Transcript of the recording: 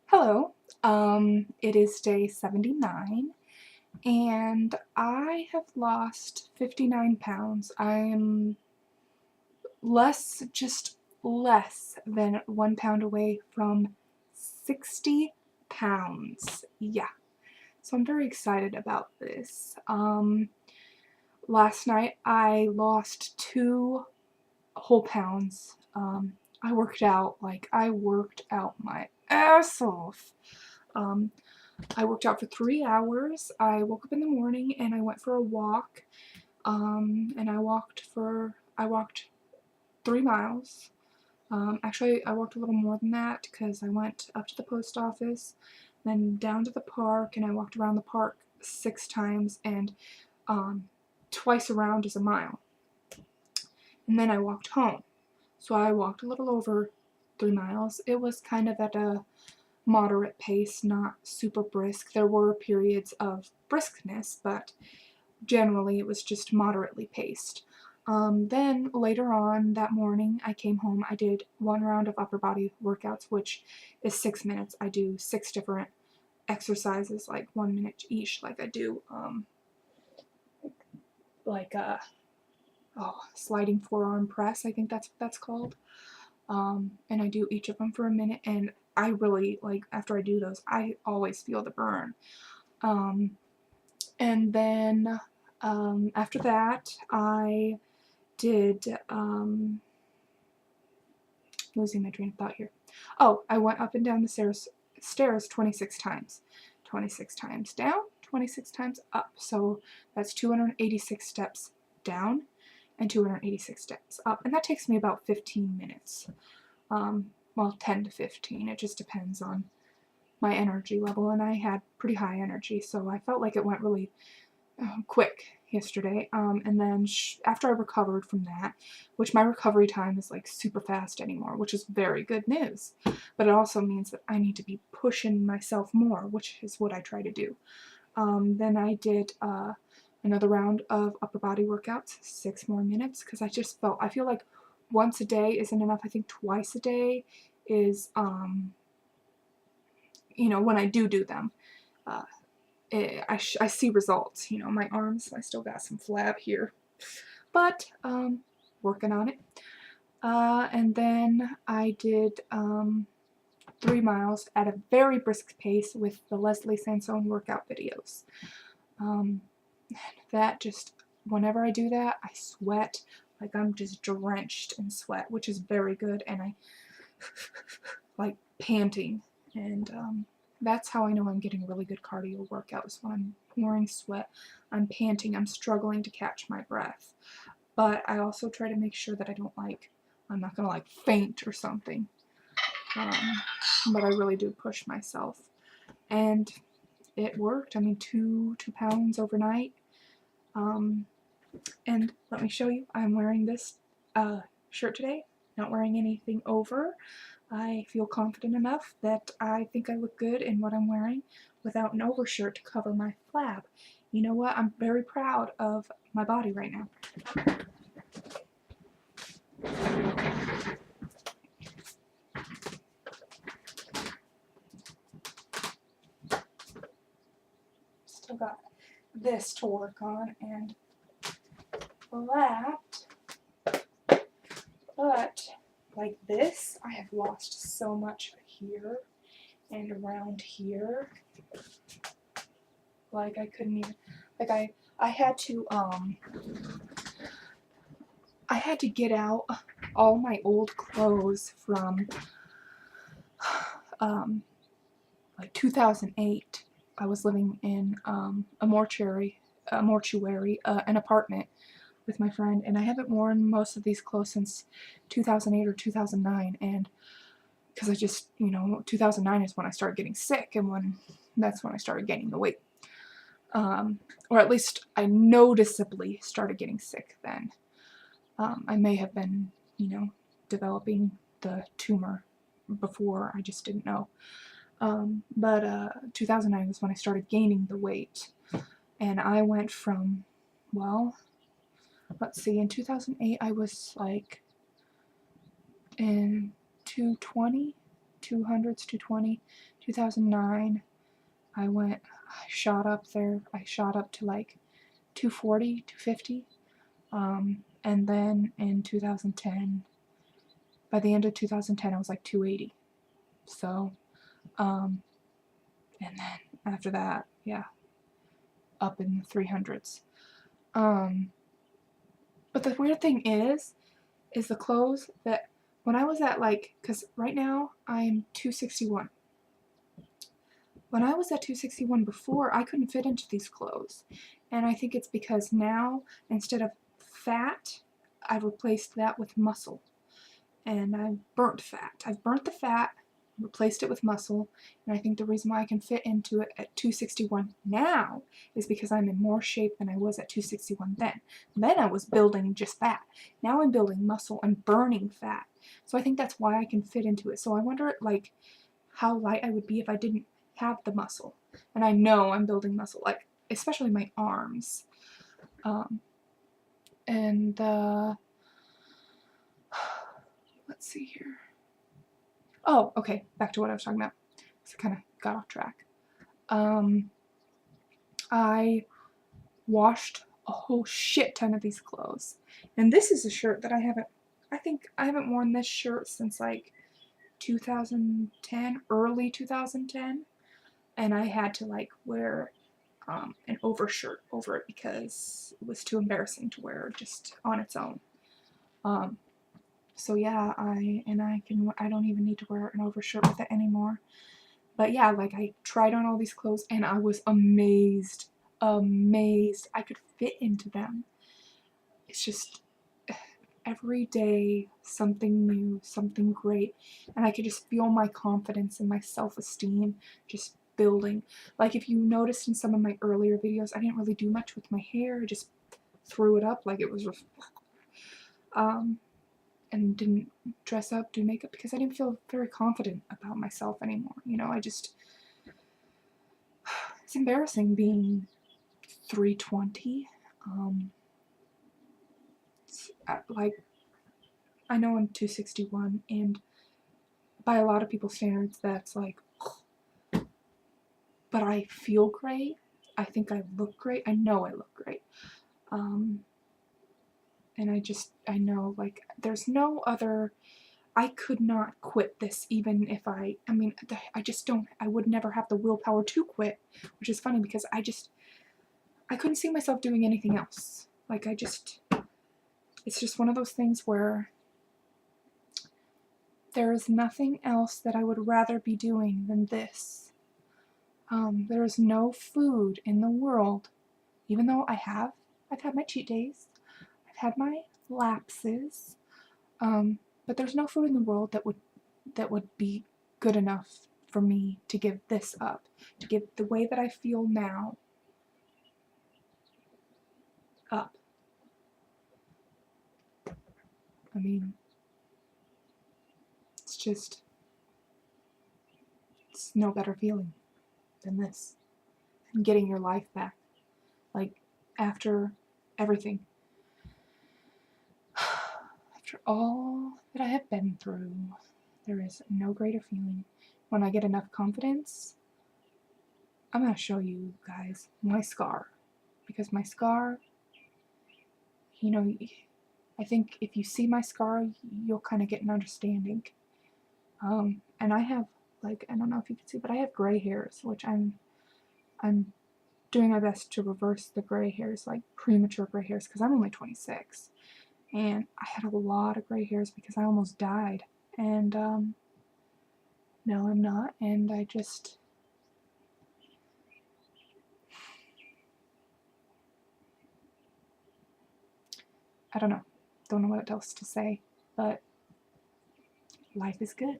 Hello. It is day 79 and I have lost 59 pounds. I am just less than 1 pound away from 60 pounds. Yeah. So I'm very excited about this. Last night I lost 2 whole pounds. I worked out my ass off. Um, I worked out for 3 hours. I woke up in the morning and I went for a walk. And I walked 3 miles. Actually, I walked a little more than that because I went up to the post office, then down to the park, and I walked around the park 6 times, and um, twice around is a mile. And then I walked home. So I walked a little over 3 miles. It was kind of at a moderate pace, not super brisk. There were periods of briskness, but generally it was just moderately paced. Then later on that morning, I came home. I did one round of upper body workouts, which is 6 minutes. I do 6 different exercises, like 1 minute each, like I do, like a sliding forearm press. I think that's what that's called. And I do each of them for a minute, and I really, like, after I do those, I always feel the burn. And then after that, I did, losing my train of thought here. Oh, I went up and down the stairs 26 times. 26 times down, 26 times up. So that's 286 steps down and 286 steps up. And that takes me about 15 minutes. Well, 10 to 15. It just depends on my energy level. And I had pretty high energy, so I felt like it went really quick yesterday. And then after I recovered from that, which my recovery time is like super fast anymore, which is very good news. But it also means that I need to be pushing myself more, which is what I try to do. Then I did another round of upper body workouts, 6 more minutes, because I feel like once a day isn't enough. I think twice a day is, when I do them. Uh, I see results. My arms, I still got some flab here, but working on it. And then I did 3 miles at a very brisk pace with the Leslie Sansone workout videos. Um, that just, whenever I do that, I sweat. Like, I'm just drenched in sweat, which is very good, and I like panting, and that's how I know I'm getting a really good cardio workout, is when I'm pouring sweat, I'm panting, I'm struggling to catch my breath. But I also try to make sure that I'm not gonna like faint or something. But I really do push myself, and it worked. I mean, 2 pounds overnight. And let me show you. I'm wearing this shirt today. Not wearing anything over. I feel confident enough that I think I look good in what I'm wearing without an overshirt to cover my flab. You know what? I'm very proud of my body right now. Still got this to work on and that, but like this, I have lost so much here and around here. Like, I couldn't even, like, I had to get out all my old clothes from like 2008. I was living in a mortuary, an apartment with my friend, and I haven't worn most of these clothes since 2008 or 2009, and because 2009 is when I started getting sick, and that's when I started gaining the weight. Or at least I noticeably started getting sick then. I may have been, developing the tumor before, I just didn't know. But 2009 was when I started gaining the weight. And I went from, well, let's see, in 2008 I was like in 220 200s, 220, 2009. I shot up there. I shot up to like 240, 250. And then in 2010, by the end of 2010, I was like 280. So, and then after that, yeah, up in the 300s. But the weird thing is the clothes that when I was at like, because right now I'm 261. When I was at 261 before, I couldn't fit into these clothes. And I think it's because now, instead of fat, I've replaced that with muscle. And I've burnt fat. I've burnt the fat, replaced it with muscle, and I think the reason why I can fit into it at 261 now is because I'm in more shape than I was at 261 then. Then I was building just fat. Now I'm building muscle and burning fat. So I think that's why I can fit into it. So I wonder, like, how light I would be if I didn't have the muscle. And I know I'm building muscle, like, especially my arms. And let's see here. Oh, okay, back to what I was talking about. So I kind of got off track. I washed a whole shit ton of these clothes. And this is a shirt that I think I haven't worn this shirt since like 2010, early 2010. And I had to like wear an overshirt over it because it was too embarrassing to wear just on its own. So yeah, I don't even need to wear an overshirt with it anymore. But yeah, like I tried on all these clothes and I was amazed. Amazed. I could fit into them. It's just every day something new, something great. And I could just feel my confidence and my self-esteem just building. Like if you noticed in some of my earlier videos, I didn't really do much with my hair. I just threw it up like it was and didn't dress up, do makeup, because I didn't feel very confident about myself anymore. You know, it's embarrassing being 320. Like, I know I'm 261, and by a lot of people's standards, that's like, but I feel great. I think I look great. I know I look great. And I know, like, there's no other, I could not quit this even if I mean, I just don't, I would never have the willpower to quit, which is funny because I couldn't see myself doing anything else. Like, it's just one of those things where there is nothing else that I would rather be doing than this. There is no food in the world, even though I've had my cheat days, I've had my lapses, but there's no food in the world that would be good enough for me to give this up, to give the way that I feel now up. I mean, it's no better feeling than this. And getting your life back. Like, after everything. After all that I have been through, there is no greater feeling. When I get enough confidence, I'm going to show you guys my scar. Because my scar, you know, I think if you see my scar, you'll kind of get an understanding. And I have, like, I don't know if you can see, but I have gray hairs, which I'm doing my best to reverse the gray hairs, like premature gray hairs, because I'm only 26. And I had a lot of gray hairs because I almost died. And no, I'm not. And I don't know. Don't know what else to say. But life is good.